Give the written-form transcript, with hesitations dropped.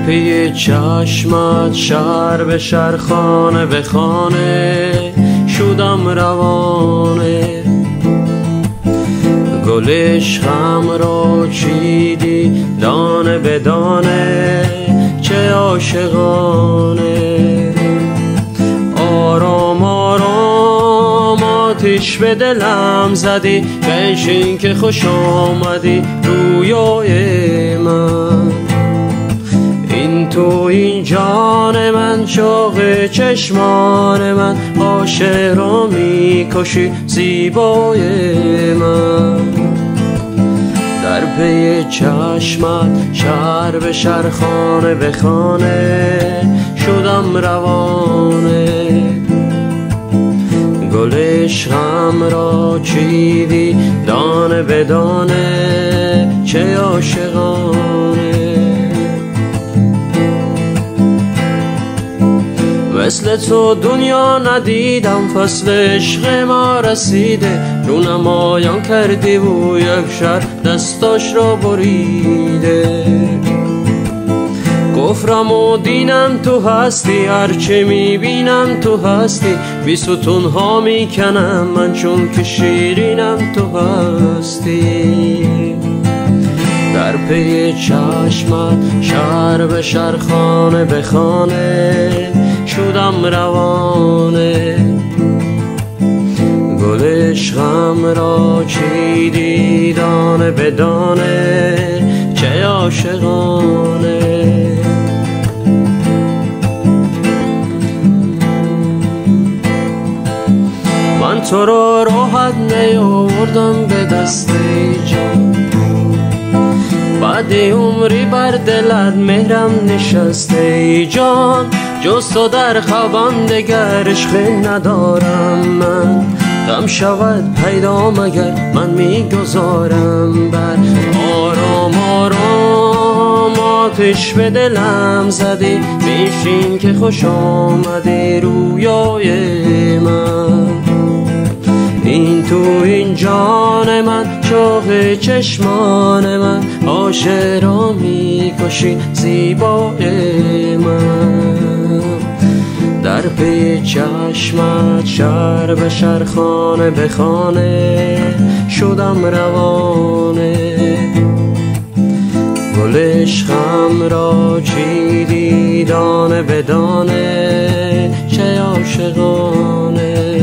پی چشمت شهر به شهر خانه به خانه شدم روانه. گل عشقم را چیدی دانه به دانه چه عاشقانه. آرام آرام آتش به دلم زدی بنشین که خوش آمدی رویای من. این تو این جان من شوق چشمان من عاشق را میکشی زیبای من. در پی چشمت شهر به شهر خانه به خانه شدم روانه. گل عشقم را چیدی دانه به دانه چه عاشقانه. مثل تو دنیا ندیدم فصل عشق ما رسیده. رونمایان کردی و یک شهر دستاش را بریده. کفرم و دینم تو هستی هرچه میبینم تو هستی. بی ستون ها میکنم من چون که شیرینم تو هستی. در پی چشمت شهر به شهر خانه به خانه شدم روانه. گل عشقم را چیدی دانه به دانه چه عاشقانه. من تو را راحت نیاوردم به دست جان. بعد عمری بر دلت مهرم نشسته ای جان. جز تو در خوابم دگر عشق ندارم من. غم شود پیدا مگر من میگذارم بر. آرام آرام آتش به دلم زدی بنشین که خوش آمدی رویای من. این تو این جان من شوق چشمان من عاشق را میکشی زیبای من. در پی چشمت شهر به شهر خانه به خانه شدم روانه. گل عشقم را چیدی دانه به دانه چه عاشقانه.